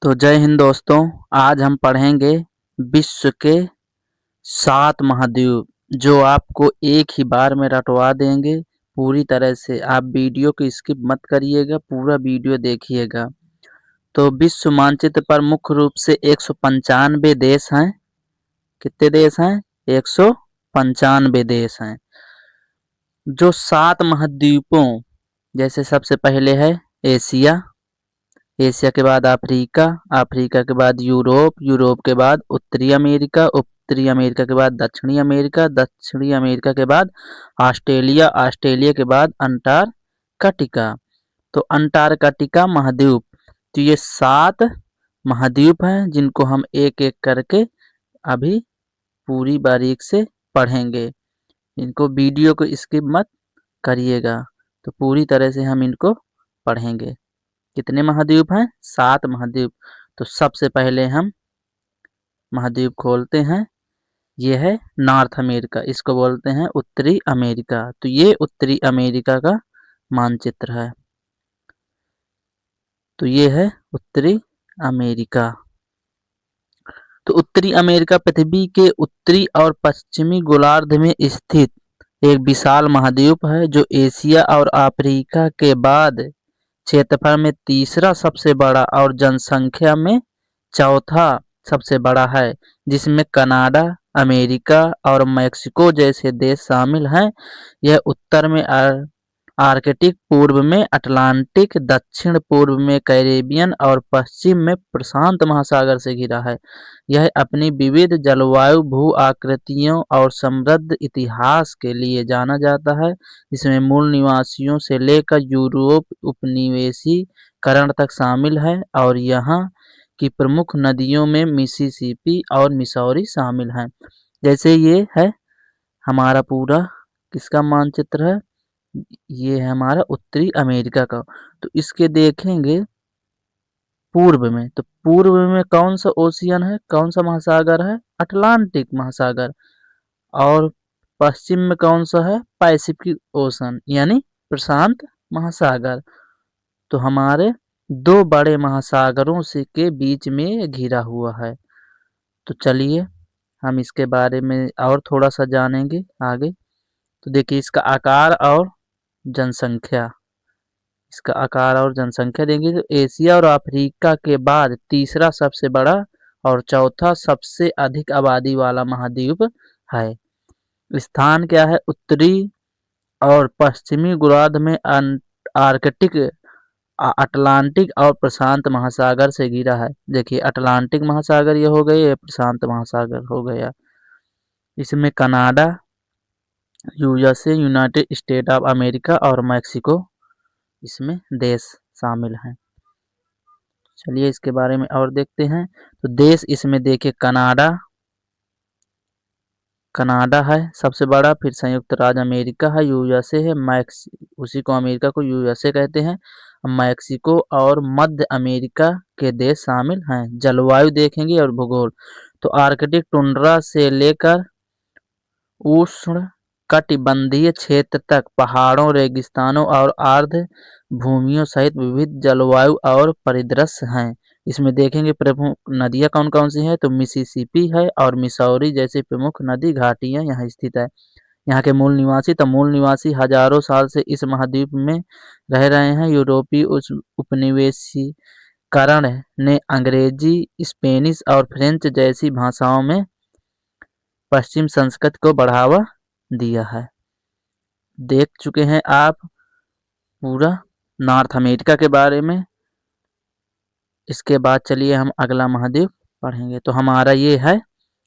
तो जय हिंद दोस्तों। आज हम पढ़ेंगे विश्व के 7 महाद्वीप जो आपको एक ही बार में रटवा देंगे पूरी तरह से। आप वीडियो को स्किप मत करिएगा, पूरा वीडियो देखिएगा। तो विश्व मानचित्र पर मुख्य रूप से 195 देश हैं। कितने देश हैं? 195 देश हैं। जो 7 महाद्वीपों, जैसे सबसे पहले है एशिया, एशिया के बाद अफ्रीका, अफ्रीका के बाद यूरोप, यूरोप के बाद उत्तरी अमेरिका, उत्तरी अमेरिका के बाद दक्षिणी अमेरिका, दक्षिणी अमेरिका के बाद ऑस्ट्रेलिया, ऑस्ट्रेलिया के बाद अंटार्कटिका। तो अंटार्कटिका महाद्वीप। तो ये 7 महाद्वीप हैं जिनको हम एक एक करके अभी पूरी बारीक से पढ़ेंगे। इनको वीडियो को स्किप मत करिएगा, तो पूरी तरह से हम इनको पढ़ेंगे। कितने महाद्वीप हैं? 7 महाद्वीप। तो सबसे पहले हम महाद्वीप खोलते हैं। ये है नॉर्थ अमेरिका, इसको बोलते हैं उत्तरी अमेरिका। तो ये उत्तरी अमेरिका का मानचित्र है। तो ये है उत्तरी अमेरिका। तो उत्तरी अमेरिका पृथ्वी के उत्तरी और पश्चिमी गोलार्ध में स्थित एक विशाल महाद्वीप है जो एशिया और अफ्रीका के बाद क्षेत्रफल में तीसरा सबसे बड़ा और जनसंख्या में चौथा सबसे बड़ा है, जिसमें कनाडा, अमेरिका और मैक्सिको जैसे देश शामिल हैं। यह उत्तर में आर्कटिक, पूर्व में अटलांटिक, दक्षिण पूर्व में कैरेबियन और पश्चिम में प्रशांत महासागर से घिरा है। यह अपनी विविध जलवायु, भू आकृतियों और समृद्ध इतिहास के लिए जाना जाता है। इसमें मूल निवासियों से लेकर यूरोप उपनिवेशीकरण तक शामिल है और यहाँ की प्रमुख नदियों में मिसिसिपी और मिसौरी शामिल हैं। जैसे ये है हमारा पूरा किसका मानचित्र है? ये है हमारा उत्तरी अमेरिका का। तो इसके देखेंगे पूर्व में, तो पूर्व में कौन सा ओशियन है, कौन सा महासागर है? अटलांटिक महासागर। और पश्चिम में कौन सा है? पैसिफिक ओशन यानी प्रशांत महासागर। तो हमारे 2 बड़े महासागरों से के बीच में घिरा हुआ है। तो चलिए हम इसके बारे में और थोड़ा सा जानेंगे आगे। तो देखिए इसका आकार और जनसंख्या, इसका आकार और जनसंख्या देंगे तो एशिया और अफ्रीका के बाद तीसरा सबसे बड़ा और चौथा सबसे अधिक आबादी वाला महाद्वीप है। स्थान क्या है? उत्तरी और पश्चिमी गोलार्ध में आर्कटिक, अटलांटिक और प्रशांत महासागर से घिरा है। देखिए अटलांटिक महासागर ये हो गया, ये प्रशांत महासागर हो गया। इसमें Canada, USA, United state of America और मैक्सिको इसमें देश शामिल हैं। चलिए इसके बारे में और देखते हैं। तो देश इसमें देखिए कनाडा, कनाडा है सबसे बड़ा, फिर संयुक्त राज्य अमेरिका है, यूएसए है, उसी को अमेरिका को यूएसए कहते हैं। मैक्सिको और मध्य अमेरिका के देश शामिल हैं। जलवायु देखेंगे और भूगोल, तो आर्कटिक टुंड्रा से लेकर उष्ण कटिबंधीय क्षेत्र तक पहाड़ों, रेगिस्तानों और आर्द्र भूमियों सहित विविध जलवायु और परिदृश्य हैं। इसमें देखेंगे प्रमुख नदियाँ कौन कौन सी हैं, तो मिसिसिपी है और मिसौरी जैसी प्रमुख नदी घाटियाँ यहाँ स्थित है। यहाँ के मूल निवासी, तो मूल निवासी हजारों साल से इस महाद्वीप में रह रहे हैं। यूरोपीय उपनिवेशीकरण ने अंग्रेजी, स्पेनिश और फ्रेंच जैसी भाषाओं में पश्चिम संस्कृति को बढ़ावा दिया है। देख चुके हैं आप पूरा नॉर्थ अमेरिका के बारे में। इसके बाद चलिए हम अगला महाद्वीप पढ़ेंगे। तो हमारा ये है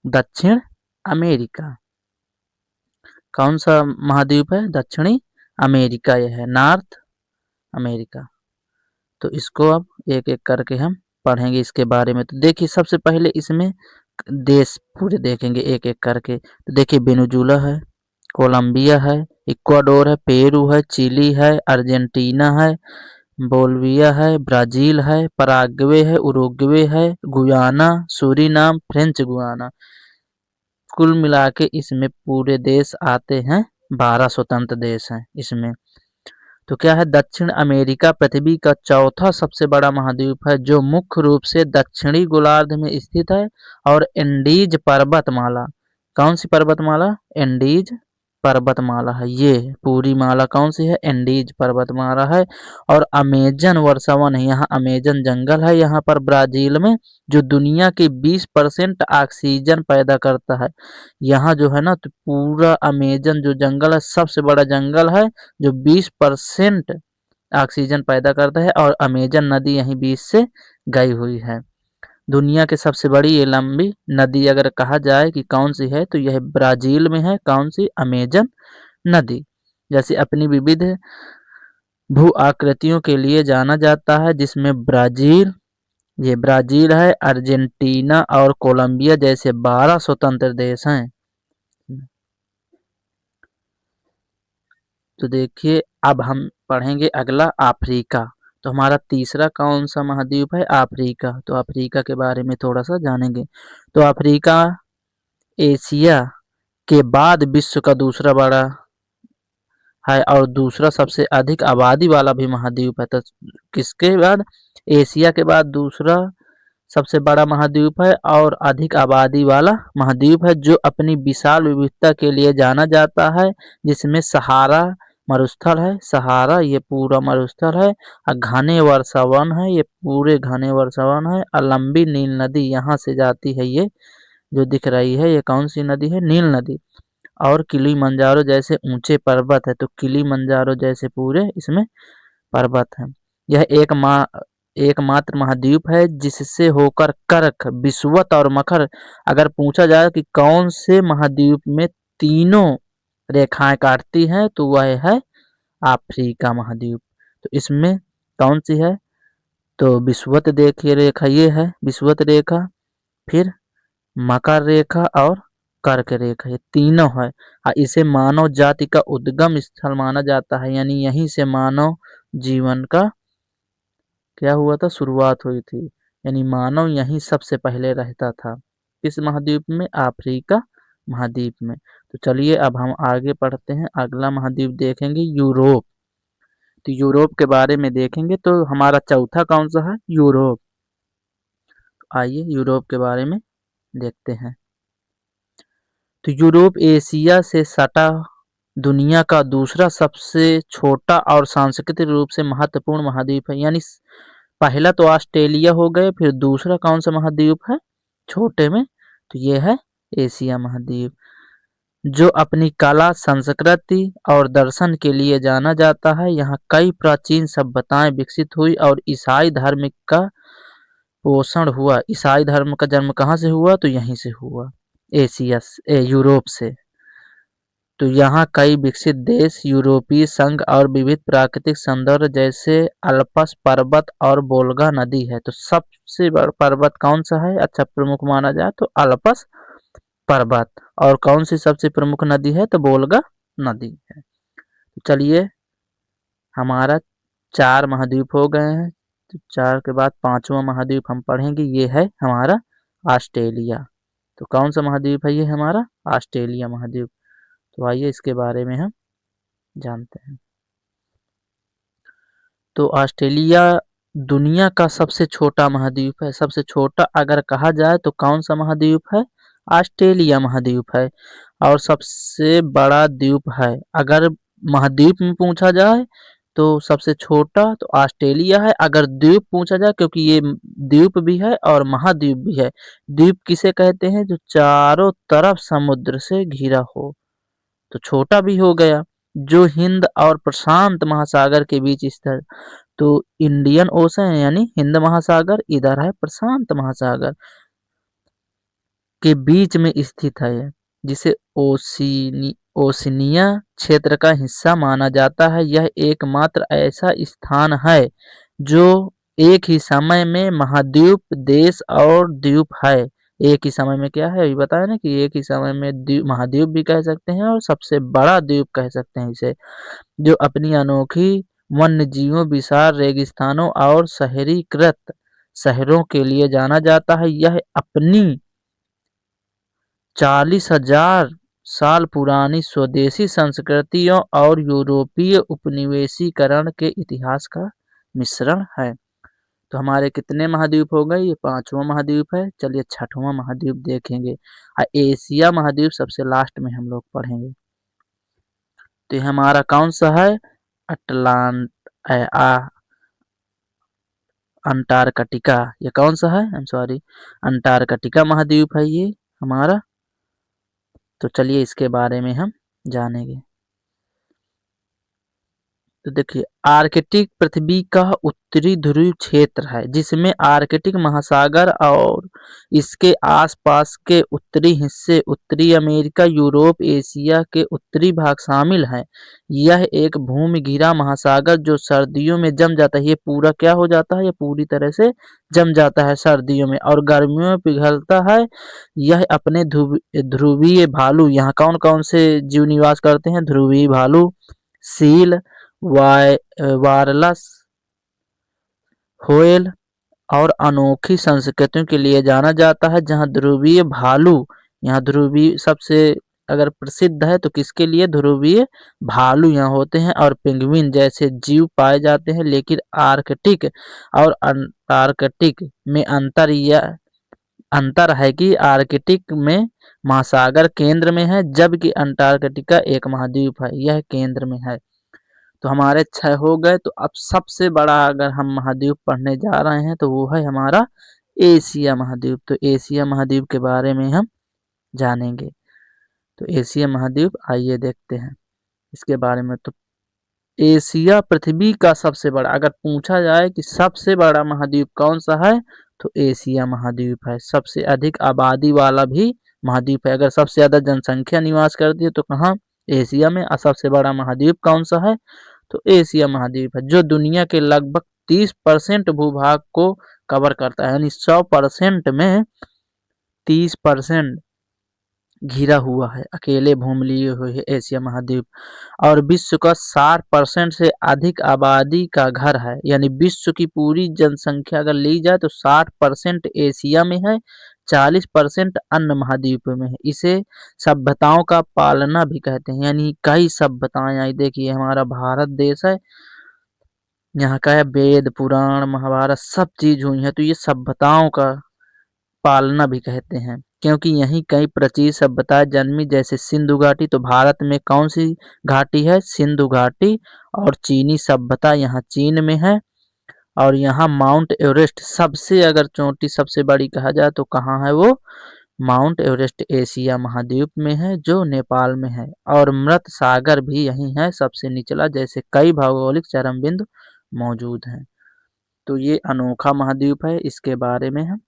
दक्षिण अमेरिका। कौन सा महाद्वीप है? दक्षिणी अमेरिका। यह है नॉर्थ अमेरिका। तो इसको अब एक एक करके हम पढ़ेंगे इसके बारे में। तो देखिए सबसे पहले इसमें देश पूरे देखेंगे एक एक करके। तो देखिए वेनेजुला है, कोलंबिया है, इक्वाडोर है, पेरू है, चिली है, अर्जेंटीना है, बोलिविया है, ब्राजील है, पराग्वे है, उरुग्वे है, गुयाना, सूरीनाम, फ्रेंच गुयाना। कुल मिला के इसमें पूरे देश आते हैं, 12 स्वतंत्र देश हैं इसमें। तो क्या है, दक्षिण अमेरिका पृथ्वी का चौथा सबसे बड़ा महाद्वीप है जो मुख्य रूप से दक्षिणी गोलार्ध में स्थित है। और एंडीज पर्वतमाला, कौन सी पर्वतमाला, एंडीज पर्वतमाला है, ये पूरी माला कौन सी है, एंडीज पर्वतमाला है। और अमेजन वर्षावन है, यहाँ अमेजन जंगल है यहाँ पर ब्राजील में, जो दुनिया की 20% ऑक्सीजन पैदा करता है। यहाँ जो है ना, तो पूरा अमेजन जो जंगल है सबसे बड़ा जंगल है, जो 20% ऑक्सीजन पैदा करता है। और अमेजन नदी यहीं बीच से गई हुई है। दुनिया की सबसे बड़ी ये लंबी नदी अगर कहा जाए कि कौन सी है, तो यह ब्राजील में है, कौन सी, अमेजन नदी। जैसे अपनी विविध भू आकृतियों के लिए जाना जाता है, जिसमें ब्राजील, ये ब्राजील है, अर्जेंटीना और कोलंबिया जैसे 12 स्वतंत्र देश हैं। तो देखिए अब हम पढ़ेंगे अगला अफ्रीका। तो हमारा तीसरा कौन सा महाद्वीप है, अफ्रीका। तो अफ्रीका के बारे में थोड़ा सा जानेंगे। तो अफ्रीका एशिया के बाद विश्व का दूसरा बड़ा है और दूसरा सबसे अधिक आबादी वाला भी महाद्वीप है। तो किसके बाद, एशिया के बाद दूसरा सबसे बड़ा महाद्वीप है और अधिक आबादी वाला महाद्वीप है, जो अपनी विशाल विविधता के लिए जाना जाता है, जिसमें सहारा मरुस्थल है, सहारा ये पूरा मरुस्थल है, और घने वर्षावन है, ये पूरे घने वर्षावन है, और लंबी नील नदी यहाँ से जाती है, ये जो दिख रही है ये कौन सी नदी है, नील नदी। और किलिमंजारो जैसे ऊंचे पर्वत है, तो किलिमंजारो जैसे पूरे इसमें पर्वत है। यह एकमात्र महाद्वीप है जिससे होकर कर्क, विषुवत और मकर, अगर पूछा जाए कि कौन से महाद्वीप में तीनों रेखाएं काटती हैं, तो वह है अफ्रीका महाद्वीप। तो इसमें कौन सी है, तो विषुवत देखिए रेखा ये है विषुवत रेखा, फिर मकर रेखा और कर्क रेखा, ये तीनों है। और इसे मानव जाति का उद्गम स्थल माना जाता है, यानी यहीं से मानव जीवन का क्या हुआ था, शुरुआत हुई थी, यानी मानव यहीं सबसे पहले रहता था। किस महाद्वीप में, अफ्रीका महाद्वीप में। तो चलिए अब हम आगे पढ़ते हैं, अगला महाद्वीप देखेंगे यूरोप। तो यूरोप के बारे में देखेंगे, तो हमारा चौथा कौन सा है, यूरोप। आइए यूरोप के बारे में देखते हैं। तो यूरोप एशिया से सटा दुनिया का दूसरा सबसे छोटा और सांस्कृतिक रूप से महत्वपूर्ण महाद्वीप है। यानी पहला तो ऑस्ट्रेलिया हो गए, फिर दूसरा कौन सा महाद्वीप है छोटे में, तो ये है एशिया महाद्वीप, जो अपनी कला, संस्कृति और दर्शन के लिए जाना जाता है। यहाँ कई प्राचीन सभ्यताएं विकसित हुई और ईसाई धर्म का पोषण हुआ। ईसाई धर्म का जन्म कहाँ से हुआ, तो यहीं से हुआ, यूरोप से। तो यहाँ कई विकसित देश, यूरोपीय संघ और विविध प्राकृतिक सौंदर्य जैसे अल्प्स पर्वत और वोल्गा नदी है। तो सबसे बड़ा पर्वत कौन सा है, अच्छा प्रमुख माना जाए तो अल्प्स पर्वत। और कौन सी सबसे प्रमुख नदी है, तो वोल्गा नदी है। तो चलिए हमारा 4 महाद्वीप हो गए हैं। तो 4 के बाद 5वां महाद्वीप हम पढ़ेंगे, ये है हमारा ऑस्ट्रेलिया। तो कौन सा महाद्वीप है, ये हमारा ऑस्ट्रेलिया महाद्वीप। तो आइए इसके बारे में हम जानते हैं। तो ऑस्ट्रेलिया दुनिया का सबसे छोटा महाद्वीप है। सबसे छोटा अगर कहा जाए तो कौन सा महाद्वीप है, ऑस्ट्रेलिया महाद्वीप है। और सबसे बड़ा द्वीप है, अगर महाद्वीप में पूछा जाए तो सबसे छोटा तो ऑस्ट्रेलिया है। अगर द्वीप पूछा जाए, क्योंकि ये द्वीप भी है और महाद्वीप भी है। द्वीप किसे कहते हैं, जो चारों तरफ समुद्र से घिरा हो, तो छोटा भी हो गया। जो हिंद और प्रशांत महासागर के बीच स्थित, तो इंडियन ओशन यानी हिंद महासागर, इधर है प्रशांत महासागर के बीच में स्थित है, जिसे ओशिनिया क्षेत्र का हिस्सा माना जाता है। यह एकमात्र ऐसा स्थान है जो एक ही समय में महाद्वीप, देश और द्वीप है। एक ही समय में क्या है, अभी बताया ना कि एक ही समय में महाद्वीप भी कह सकते हैं और सबसे बड़ा द्वीप कह सकते हैं इसे, जो अपनी अनोखी वन्य जीवों, विशाल रेगिस्तानों और शहरीकृत शहरों के लिए जाना जाता है। यह अपनी 40,000 साल पुरानी स्वदेशी संस्कृतियों और यूरोपीय उपनिवेशीकरण के इतिहास का मिश्रण है। तो हमारे कितने महाद्वीप हो गए? ये 5वां महाद्वीप है। चलिए 6वां महाद्वीप देखेंगे। एशिया महाद्वीप सबसे लास्ट में हम लोग पढ़ेंगे। तो ये हमारा कौन सा है? अटलांट अंटार्कटिका। ये कौन सा है? सॉरी, अंटार्कटिका महाद्वीप है ये हमारा। तो चलिए इसके बारे में हम जानेंगे। तो देखिए, आर्कटिक पृथ्वी का उत्तरी ध्रुवीय क्षेत्र है जिसमें आर्कटिक महासागर और इसके आसपास के उत्तरी हिस्से, उत्तरी अमेरिका, यूरोप, एशिया के उत्तरी भाग शामिल हैं। यह एक भूमि घिरा महासागर जो सर्दियों में जम जाता है। ये पूरा क्या हो जाता है? ये पूरी तरह से जम जाता है सर्दियों में और गर्मियों में पिघलता है। यह अपने ध्रुवीय भालू, यहाँ कौन कौन से जीव निवास करते हैं? ध्रुवीय भालू, सील, वायरलस, व्हेल और अनोखी संस्कृतियों के लिए जाना जाता है। जहां ध्रुवीय भालू, यहाँ ध्रुवीय सबसे अगर प्रसिद्ध है तो किसके लिए? ध्रुवीय भालू यहाँ होते हैं और पेंगुइन जैसे जीव पाए जाते हैं। लेकिन आर्कटिक और अंटार्कटिक में अंतर है कि आर्कटिक में महासागर केंद्र में है जबकि अंटार्कटिका एक महाद्वीप है, यह केंद्र में है। तो हमारे 6 हो गए। तो अब सबसे बड़ा अगर हम महाद्वीप पढ़ने जा रहे हैं तो वो है हमारा एशिया महाद्वीप। तो एशिया महाद्वीप के बारे में हम जानेंगे। तो एशिया महाद्वीप आइए देखते हैं इसके बारे में। तो एशिया पृथ्वी का सबसे बड़ा, अगर पूछा जाए कि सबसे बड़ा महाद्वीप कौन सा है तो एशिया महाद्वीप है। सबसे अधिक आबादी वाला भी महाद्वीप है। अगर सबसे ज्यादा जनसंख्या निवास करती है तो कहाँ? एशिया में। और सबसे बड़ा महाद्वीप कौन सा है? तो एशिया महाद्वीप है, जो दुनिया के लगभग 30% भूभाग को कवर करता है। यानी 100% में 30% घिरा हुआ है, अकेले भूमि लिए हुए है एशिया महाद्वीप। और विश्व का 60% से अधिक आबादी का घर है। यानी विश्व की पूरी जनसंख्या अगर ली जाए तो 60% एशिया में है, 40% अन्य महाद्वीपों में है। इसे सभ्यताओं का पालना भी कहते हैं। यानी कई सभ्यताएं आई। देखिए हमारा भारत देश है, यहाँ का है वेद पुराण महाभारत सब चीज हुई है। तो ये सभ्यताओं का पालना भी कहते हैं क्योंकि यहीं कई प्राचीन सभ्यताएं जन्मी, जैसे सिंधु घाटी। तो भारत में कौन सी घाटी है? सिंधु घाटी। और चीनी सभ्यता यहाँ चीन में है। और यहाँ माउंट एवरेस्ट सबसे, अगर चोटी सबसे बड़ी कहा जाए तो कहाँ है वो? माउंट एवरेस्ट एशिया महाद्वीप में है जो नेपाल में है। और मृत सागर भी यही है सबसे निचला, जैसे कई भौगोलिक चरम बिंदु मौजूद हैं। तो ये अनोखा महाद्वीप है, इसके बारे में हम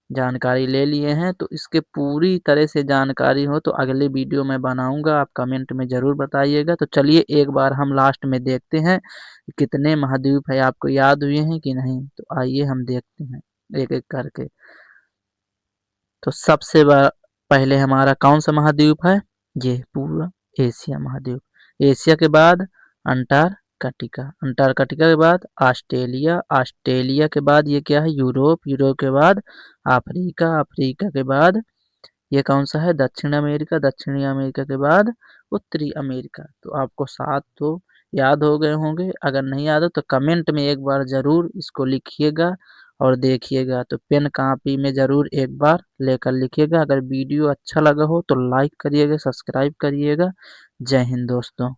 जानकारी ले लिए हैं। तो इसके पूरी तरह से जानकारी हो तो अगले वीडियो में बनाऊंगा, आप कमेंट में ज़रूर बताइएगा। तो चलिए एक बार हम लास्ट में देखते हैं कितने महाद्वीप है, आपको याद हुए हैं कि नहीं। तो आइए हम देखते हैं एक एक करके। तो सबसे पहले हमारा कौन सा महाद्वीप है? ये पूरा एशिया महाद्वीप। एशिया के बाद अंटार्कटिका, अंटार्कटिका के बाद ऑस्ट्रेलिया, ऑस्ट्रेलिया के बाद ये क्या है? यूरोप, यूरोप के बाद अफ्रीका, अफ्रीका के बाद ये कौन सा है? दक्षिण अमेरिका, दक्षिणी अमेरिका के बाद उत्तरी अमेरिका। तो आपको 7 तो याद हो गए होंगे। अगर नहीं याद हो तो कमेंट में एक बार ज़रूर इसको लिखिएगा और देखिएगा। तो पेन कॉपी में ज़रूर एक बार लेकर लिखिएगा। अगर वीडियो अच्छा लगा हो तो लाइक करिएगा, सब्सक्राइब करिएगा। जय हिंद दोस्तों।